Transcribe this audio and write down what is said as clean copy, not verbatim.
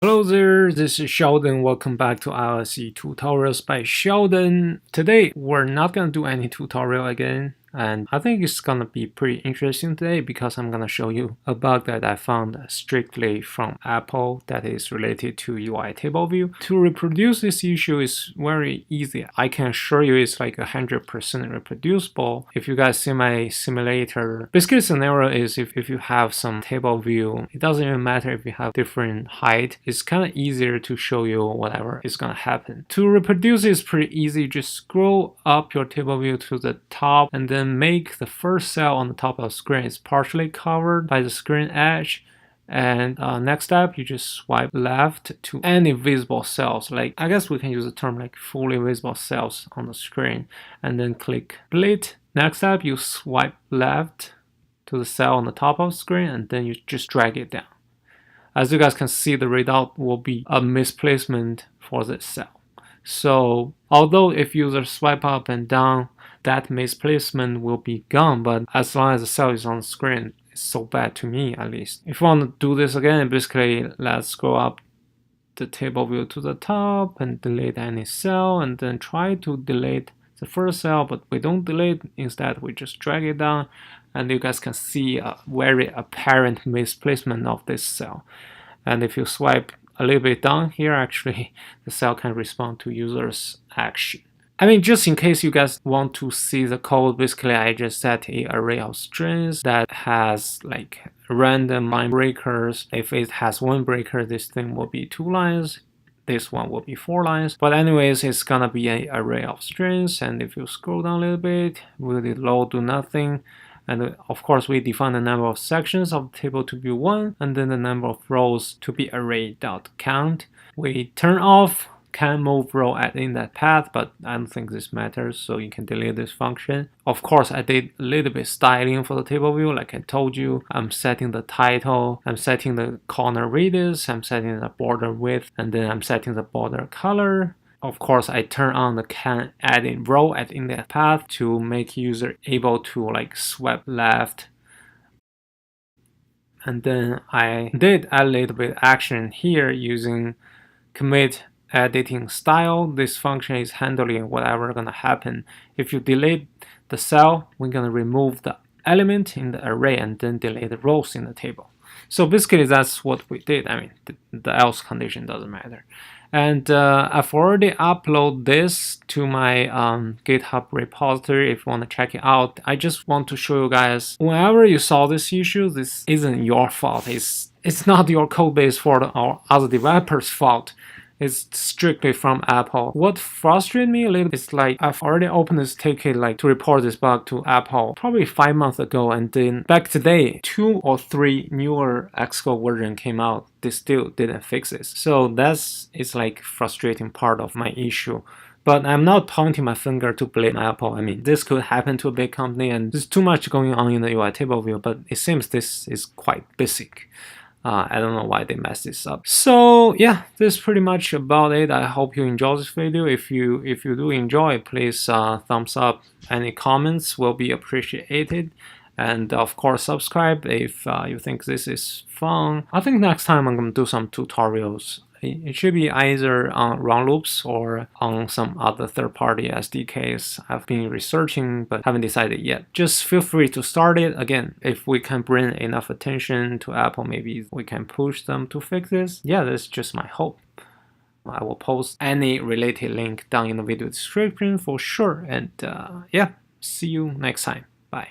Hello there, this is Sheldon. Welcome back to iOS tutorials by Sheldon. Today, we're not gonna do any tutorial again. And I think it's gonna be pretty interesting today because I'm gonna show you a bug that I found strictly from Apple that is related to UITableView. To reproduce this issue is very easy. I can assure you it's like 100% reproducible. If you guys see my simulator, basically the scenario is if you have some table view, it doesn't even matter if you have different height. It's kind of easier to show you whatever is gonna happen. To reproduce is pretty easy. Just scroll up your table view to the top and then make the first cell on the top of the screen is partially covered by the screen edge. And next step, you just swipe left to any visible cells. Like, I guess we can use the term like fully visible cells on the screen, and then click split. Next step, you swipe left to the cell on the top of the screen, and then you just drag it down. As you guys can see, the result will be a misplacement for this cell. So although if users swipe up and down, that misplacement will be gone, but as long as the cell is on the screen, it's so bad to me at least. If you want to do this again, basically let's scroll up the table view to the top and delete any cell, and then try to delete the first cell, but we don't delete, instead we just drag it down, and you guys can see a very apparent misplacement of this cell. And if you swipe a little bit down here, actually the cell can respond to user's action. I mean, just in case you guys want to see the code, basically I just set an array of strings that has like random line breakers. If it has one breaker, this thing will be 2 lines. This one will be 4 lines. But anyways, it's gonna be an array of strings. And if you scroll down a little bit, really low, do nothing. And of course, we define the number of sections of the table to be 1, and then the number of rows to be array.count. We turn off can move row at in that path, but I don't think this matters, so you can delete this function. Of course, I did a little bit styling for the table view, like I told you. I'm setting the title, I'm setting the corner radius, I'm setting the border width, and then I'm setting the border color. Of course, I turn on the can add in row at in that path to make user able to like swipe left. And then I did add a little bit action here using commit editing style. This function is handling whatever gonna happen. If you delete the cell, we're gonna remove the element in the array and then delete the rows in the table. So basically that's what we did. I mean, the else condition doesn't matter. And I've already uploaded this to my GitHub repository if you want to check it out. I just want to show you guys, whenever you solve this issue, this isn't your fault. It's not your code base fault or other developers' fault. It's strictly from Apple. What frustrated me a little is like I've already opened this ticket like to report this bug to Apple probably 5 months ago, and then back today 2 or 3 newer Xcode version came out. They still didn't fix this. So it's like frustrating part of my issue. But I'm not pointing my finger to blame Apple. I mean, this could happen to a big company, and there's too much going on in the UI table view, but it seems this is quite basic. I don't know why they messed this up. So yeah, this is pretty much about it. I hope you enjoyed this video. If you do enjoy, please thumbs up. Any comments will be appreciated. And of course, subscribe if you think this is fun. I think next time I'm going to do some tutorials. It should be either on run loops or on some other third-party SDKs I've been researching but haven't decided yet. Just feel free to start it. Again, if we can bring enough attention to Apple, maybe we can push them to fix this. Yeah, that's just my hope. I will post any related link down in the video description for sure. And yeah, see you next time. Bye.